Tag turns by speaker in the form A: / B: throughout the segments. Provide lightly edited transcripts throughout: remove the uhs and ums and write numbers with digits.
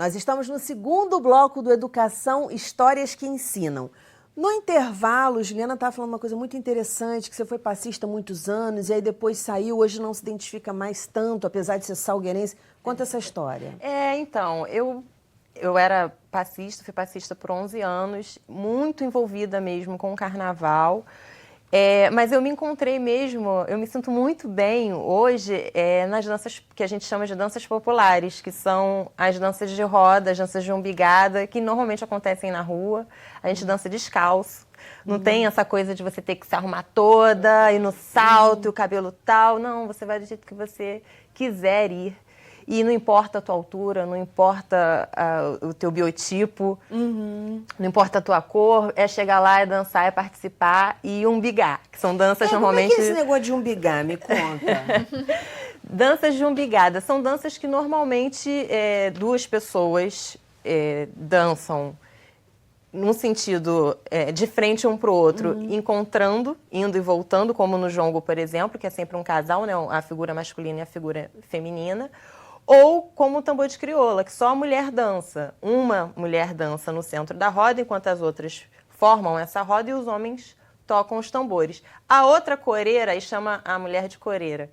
A: Nós estamos no segundo bloco do Educação, Histórias que Ensinam. No intervalo, Juliana estava falando uma coisa muito interessante, que você foi passista há muitos anos e aí depois saiu, hoje não se identifica mais tanto, apesar de ser salgueirense. Conta essa história.
B: Então, eu era passista, fui passista por 11 anos, muito envolvida mesmo com o carnaval. Mas eu me encontrei mesmo, eu me sinto muito bem hoje nas danças que a gente chama de danças populares, que são as danças de roda, as danças de umbigada, que normalmente acontecem na rua. A gente dança descalço, não tem essa coisa de você ter que se arrumar toda, ir no salto e o cabelo tal. Não, você vai do jeito que você quiser ir. E não importa a tua altura, não importa o teu biotipo, não importa a tua cor, é chegar lá, é dançar, é participar e umbigar, que são danças normalmente...
A: Como é que é esse negócio de umbigar? Me conta.
B: Danças de umbigada são danças que normalmente duas pessoas dançam num sentido de frente um para o outro, encontrando, indo e voltando, como no jongo, por exemplo, que é sempre um casal, né, a figura masculina e a figura feminina. Ou como o tambor de crioula, que só a mulher dança. Uma mulher dança no centro da roda, enquanto as outras formam essa roda e os homens tocam os tambores. A outra coreira, aí chama a mulher de coreira,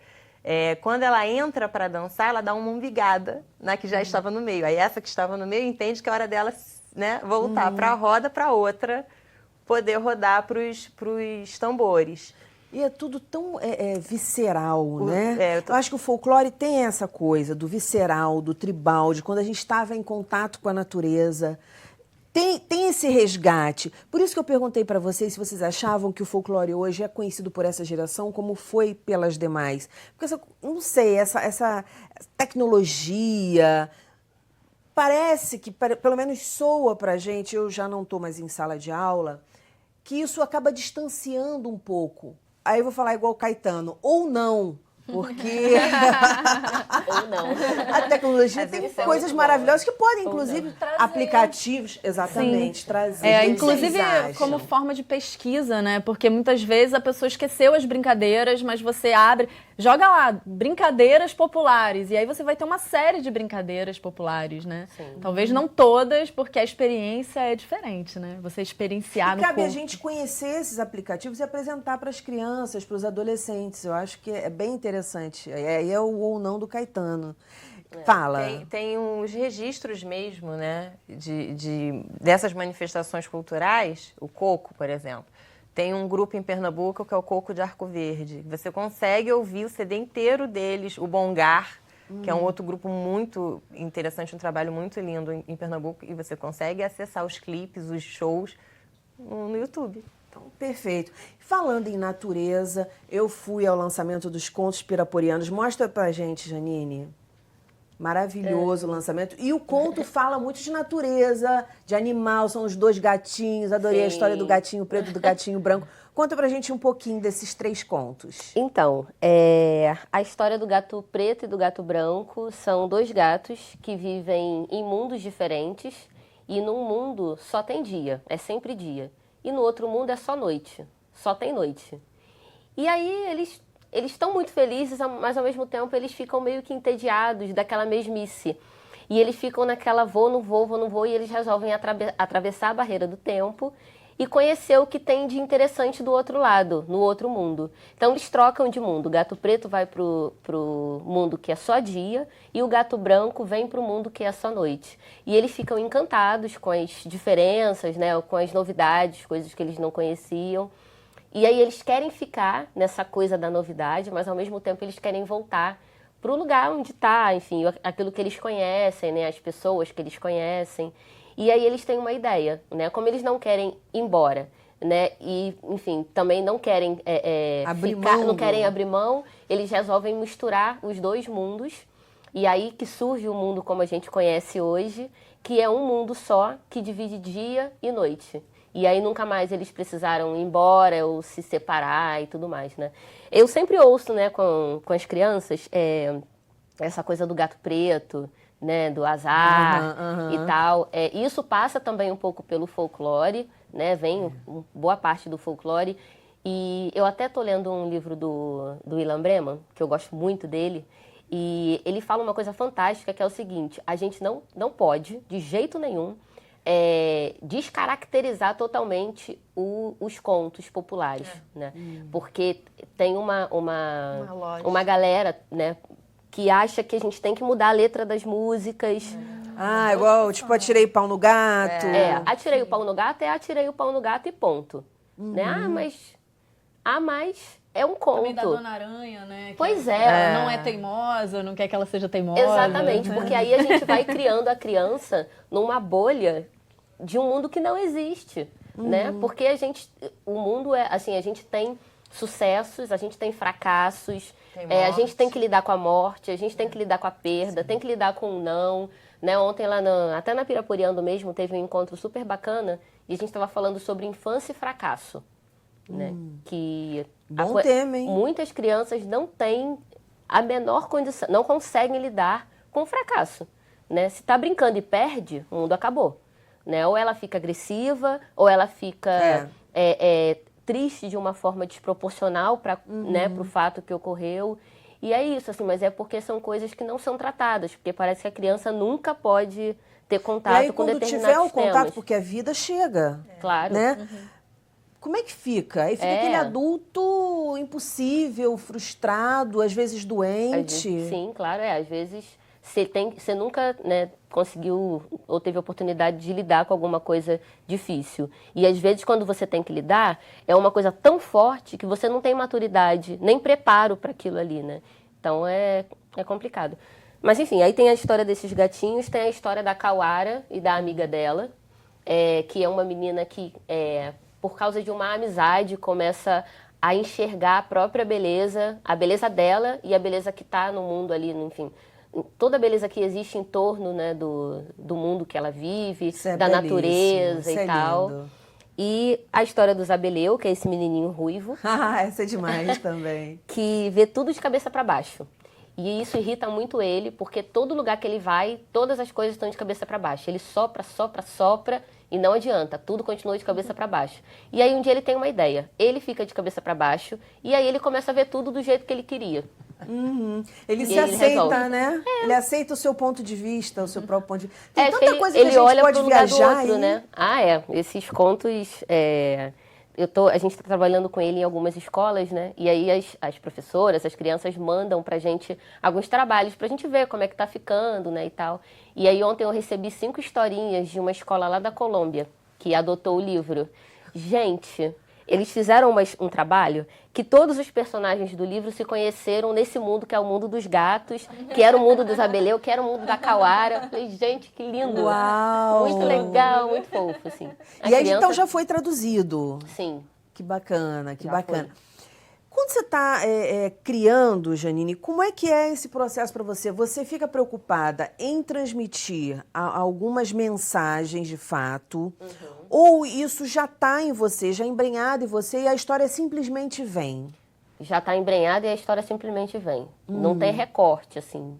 B: quando ela entra para dançar, ela dá uma umbigada na que já estava no meio. Aí essa que estava no meio entende que é hora dela, né, voltar para a roda, para a outra poder rodar para os tambores.
A: E é tudo tão visceral, né? Eu acho que o folclore tem essa coisa do visceral, do tribal, de quando a gente estava em contato com a natureza. Tem esse resgate. Por isso que eu perguntei para vocês se vocês achavam que o folclore hoje é conhecido por essa geração como foi pelas demais. Porque, não sei, essa tecnologia... Parece que, pelo menos soa para a gente, eu já não estou mais em sala de aula, que isso acaba distanciando um pouco. Aí eu vou falar igual o Caetano, ou não, porque
C: ou não.
A: A tecnologia tem coisas maravilhosas que podem, inclusive, aplicativos, exatamente, trazer.
D: Inclusive como forma de pesquisa, né? Porque muitas vezes a pessoa esqueceu as brincadeiras, mas você abre, joga lá, brincadeiras populares, e aí você vai ter uma série de brincadeiras populares, né? Sim. Talvez não todas, porque a experiência é diferente, né? Você experienciar no corpo.
A: E cabe a gente conhecer esses aplicativos e apresentar para as crianças, para os adolescentes. Eu acho que é bem interessante. Aí é o ou não do Caetano. Fala.
B: Tem uns registros mesmo, né? Dessas manifestações culturais, o coco, por exemplo. Tem um grupo em Pernambuco que é o Coco de Arco Verde. Você consegue ouvir o CD inteiro deles, o Bongar, que é um outro grupo muito interessante, um trabalho muito lindo em Pernambuco, e você consegue acessar os clipes, os shows no YouTube.
A: Então, perfeito. Falando em natureza, eu fui ao lançamento dos Contos Piraporianos. Mostra pra gente, Janine. Maravilhoso o lançamento. E o conto fala muito de natureza, de animal, são os dois gatinhos. Adorei a história do gatinho preto e do gatinho branco. Conta pra gente um pouquinho desses 3 contos.
C: Então, a história do gato preto e do gato branco são 2 gatos que vivem em mundos diferentes e num mundo só tem dia, é sempre dia. E no outro mundo é só noite, só tem noite. E aí eles estão muito felizes, mas ao mesmo tempo eles ficam meio que entediados daquela mesmice. E eles ficam naquela vou, não vou, vou, não vou, e eles resolvem atravessar a barreira do tempo e conhecer o que tem de interessante do outro lado, no outro mundo. Então eles trocam de mundo. O gato preto vai pro mundo que é só dia e o gato branco vem pro mundo que é só noite. E eles ficam encantados com as diferenças, né, com as novidades, coisas que eles não conheciam. E aí eles querem ficar nessa coisa da novidade, mas ao mesmo tempo eles querem voltar para o lugar onde está, enfim, aquilo que eles conhecem, né, as pessoas que eles conhecem. E aí eles têm uma ideia, né, como eles não querem ir embora, né, e, enfim, também não querem não querem abrir mão, eles resolvem misturar os 2 mundos. E aí que surge o mundo como a gente conhece hoje, que é um mundo só, que divide dia e noite. E aí nunca mais eles precisaram ir embora ou se separar e tudo mais, né? Eu sempre ouço, né, com as crianças, essa coisa do gato preto, né, do azar e tal. Isso passa também um pouco pelo folclore, né? Vem boa parte do folclore. E eu até tô lendo um livro do Ilan Breman, que eu gosto muito dele, E ele fala uma coisa fantástica, que é o seguinte: a gente não pode, de jeito nenhum, descaracterizar totalmente os contos populares, né? Porque tem uma galera, né, que acha que a gente tem que mudar a letra das músicas.
A: Igual, tipo, atirei pau no gato.
C: Atirei o pau no gato atirei o pau no gato e ponto. Né? Mas é um conto.
D: Também da Dona Aranha, né?
C: Pois
D: ela não é teimosa, não quer que ela seja teimosa.
C: Exatamente, porque aí a gente vai criando a criança numa bolha de um mundo que não existe, né? Porque o mundo é assim, a gente tem sucessos, a gente tem fracassos, a gente tem que lidar com a morte, a gente tem que lidar com a perda, tem que lidar com o não, né? Ontem lá até na Piraporiando mesmo teve um encontro super bacana e a gente estava falando sobre infância e fracasso, né? Que
A: bom tema, hein?
C: Muitas crianças não têm a menor condição, não conseguem lidar com o fracasso, né? Se está brincando e perde, o mundo acabou, né? Ou ela fica agressiva, ou ela fica triste de uma forma desproporcional para né, pro fato que ocorreu. E é isso, assim, mas é porque são coisas que não são tratadas, porque parece que a criança nunca pode ter contato com determinados temas. E aí, quando tiver o contato,
A: porque a vida chega.
C: Claro.
A: Né? Como é que fica? Aí fica aquele adulto impossível, frustrado, às vezes doente.
C: Sim, claro, às vezes você nunca, né, conseguiu ou teve a oportunidade de lidar com alguma coisa difícil. E às vezes quando você tem que lidar, é uma coisa tão forte que você não tem maturidade, nem preparo para aquilo ali, né? Então é complicado. Mas enfim, aí tem a história desses gatinhos, tem a história da Kawara e da amiga dela, que é uma menina que, por causa de uma amizade, começa a enxergar a própria beleza, a beleza dela e a beleza que está no mundo ali, enfim, toda a beleza que existe em torno, né, do mundo que ela vive, da natureza e tal. Lindo. E a história do Zabeleu, que é esse menininho ruivo.
A: Essa é demais também.
C: Que vê tudo de cabeça para baixo. E isso irrita muito ele, porque todo lugar que ele vai, todas as coisas estão de cabeça para baixo. Ele sopra e não adianta, tudo continua de cabeça para baixo. E aí um dia ele tem uma ideia, ele fica de cabeça para baixo e aí ele começa a ver tudo do jeito que ele queria.
A: Ele se aceita,
C: resolve.
A: né? Ele aceita o seu ponto de vista, o seu próprio ponto de vista. Tem tanta coisa que
C: ele
A: a gente
C: olha
A: pode
C: pro lugar
A: viajar
C: do outro, né? Esses contos... a gente está trabalhando com ele em algumas escolas, né? E aí as professoras, as crianças mandam pra gente alguns trabalhos pra gente ver como é que tá ficando, né, e tal. E aí ontem eu recebi 5 historinhas de uma escola lá da Colômbia, que adotou o livro. Gente, eles fizeram um trabalho que todos os personagens do livro se conheceram nesse mundo que é o mundo dos gatos, que era o mundo do Zabeleu, que era o mundo da Kawara. Falei, gente, que lindo!
A: Uau!
C: Muito legal, muito fofo, assim.
A: E aí, então, já foi traduzido?
C: Sim.
A: Que bacana, que
C: Já
A: bacana.
C: foi.
A: Quando você está criando, Janine, como é que é esse processo para você? Você fica preocupada em transmitir algumas mensagens de fato, ou isso já está em você, já embrenhado em você e a história simplesmente vem?
C: Já está embrenhada e a história simplesmente vem. Não tem recorte, assim.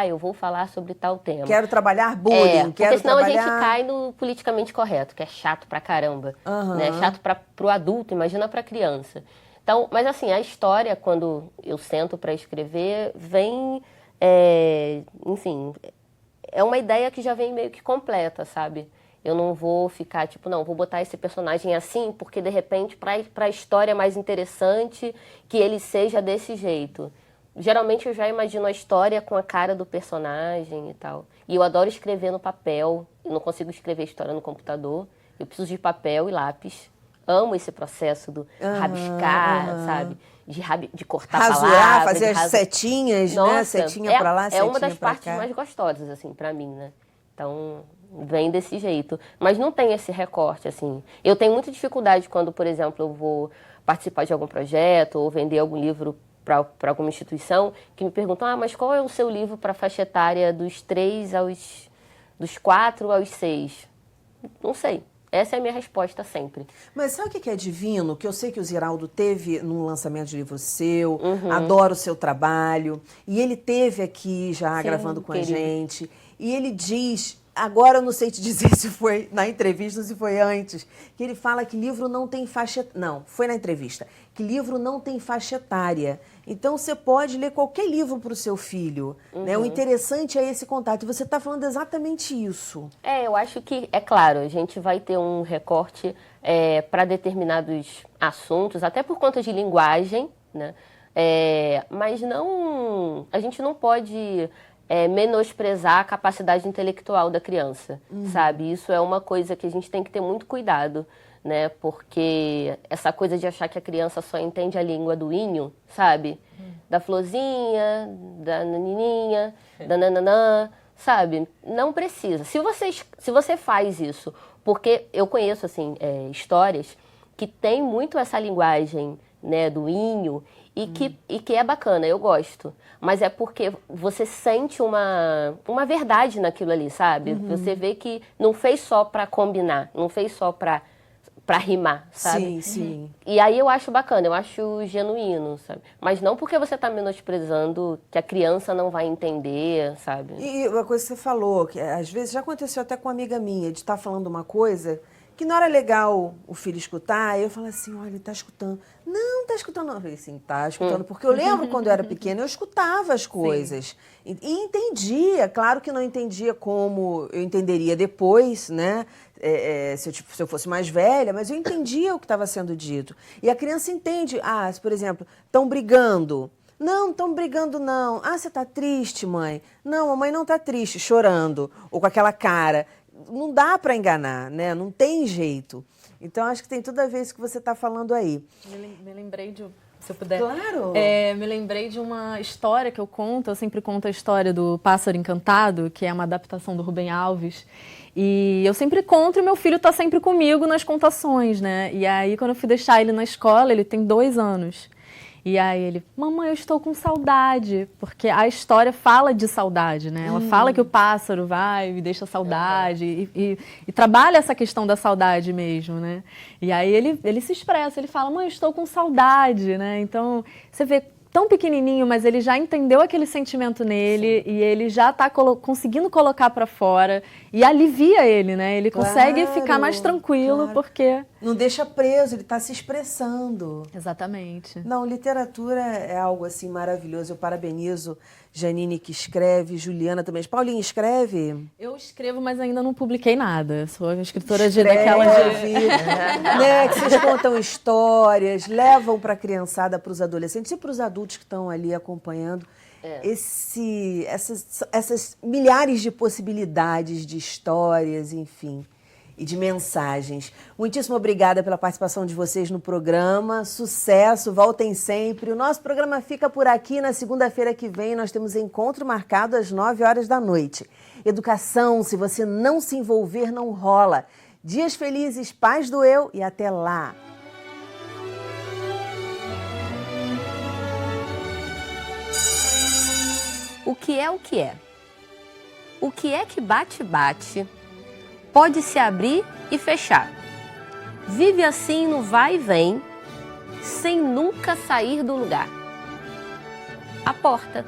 C: Eu vou falar sobre tal tema.
A: Quero trabalhar bullying,
C: porque senão a gente cai no politicamente correto, que é chato pra caramba. Né? Chato pro adulto, imagina pra criança. Então, mas assim, a história, quando eu sento para escrever, vem, enfim, é uma ideia que já vem meio que completa, sabe? Eu não vou ficar, tipo, não, vou botar esse personagem assim, porque de repente, para a história mais interessante, que ele seja desse jeito. Geralmente eu já imagino a história com a cara do personagem e tal. E eu adoro escrever no papel, eu não consigo escrever história no computador, eu preciso de papel e lápis. Amo esse processo do rabiscar, sabe? De cortar
A: rasurar,
C: palavras.
A: Fazer as setinhas,
C: Nossa,
A: né? Setinha pra lá, setinha pra cá.
C: É uma das partes mais gostosas, assim, pra mim, né? Então, vem desse jeito. Mas não tem esse recorte, assim. Eu tenho muita dificuldade quando, por exemplo, eu vou participar de algum projeto ou vender algum livro para alguma instituição, que me perguntam, mas qual é o seu livro para faixa etária dos 4 aos 6? Não sei. Essa é a minha resposta sempre.
A: Mas sabe o que é divino? Que eu sei que o Ziraldo teve num lançamento de livro seu, adoro o seu trabalho, e ele teve aqui já gravando com a gente, e ele diz, Agora eu não sei te dizer se foi na entrevista ou se foi antes, que ele fala que livro não tem faixa... Não, foi na entrevista. Que livro não tem faixa etária. Então, você pode ler qualquer livro para o seu filho. Né? O interessante é esse contato. E você está falando exatamente isso.
C: Eu acho que, é claro, a gente vai ter um recorte para determinados assuntos, até por conta de linguagem, né? Mas não, a gente não pode... menosprezar a capacidade intelectual da criança, sabe? Isso é uma coisa que a gente tem que ter muito cuidado, né? Porque essa coisa de achar que a criança só entende a língua do inho, sabe? Da florzinha, da nanininha, da nananã, sabe? Não precisa. Se você faz isso, porque eu conheço, assim, histórias que tem muito essa linguagem, né, do inho, e que é bacana, eu gosto. Mas é porque você sente uma verdade naquilo ali, sabe? Você vê que não fez só para combinar, não fez só para rimar, sabe?
A: Sim, sim.
C: E aí eu acho bacana, eu acho genuíno, sabe? Mas não porque você está menosprezando que a criança não vai entender, sabe?
A: E uma coisa que você falou, que às vezes já aconteceu até com uma amiga minha, de estar falando uma coisa que não era legal o filho escutar, aí eu falo assim, olha, ele está escutando. Não, está escutando não. Eu falei assim, está escutando, porque eu lembro quando eu era pequena, eu escutava as coisas. E entendia, claro que não entendia como eu entenderia depois, né? Se eu fosse mais velha, mas eu entendia o que estava sendo dito. E a criança entende, se, por exemplo, estão brigando. Não estão brigando, não. Você está triste, mãe? Não, a mãe não está triste, chorando, ou com aquela cara. Não dá para enganar, né? Não tem jeito. Então, acho que tem tudo a ver isso que você está falando aí.
D: Me lembrei de... Se eu puder.
A: Claro!
D: Me lembrei de uma história que eu conto. Eu sempre conto a história do Pássaro Encantado, que é uma adaptação do Rubem Alves. E eu sempre conto e meu filho está sempre comigo nas contações, né? E aí, quando eu fui deixar ele na escola, ele tem 2 anos. E aí ele, mamãe, eu estou com saudade, porque a história fala de saudade, né? Ela fala que o pássaro vai e deixa saudade e trabalha essa questão da saudade mesmo, né? E aí ele se expressa, ele fala, mãe, eu estou com saudade, né? Então, você vê tão pequenininho, mas ele já entendeu aquele sentimento nele. Sim. E ele já está conseguindo colocar para fora e alivia ele, né? Ele consegue ficar mais tranquilo, porque...
A: Não deixa preso, ele está se expressando.
D: Exatamente.
A: Não, literatura é algo assim maravilhoso. Eu parabenizo Janine, que escreve, Juliana também. Paulinha, escreve?
D: Eu escrevo, mas ainda não publiquei nada. Sou escritora
A: daquela né, que vocês contam histórias, levam para a criançada, para os adolescentes e para os adultos que estão ali acompanhando. Essas milhares de possibilidades de histórias, enfim, e de mensagens. Muitíssimo obrigada pela participação de vocês no programa. Sucesso, voltem sempre. O nosso programa fica por aqui. Na segunda-feira que vem nós temos encontro marcado às 9 horas da noite. Educação, se você não se envolver, não rola. Dias felizes, paz do eu e até lá.
C: O que é o que é? O que é que bate-bate? Pode se abrir e fechar. Vive assim no vai e vem, sem nunca sair do lugar. A porta.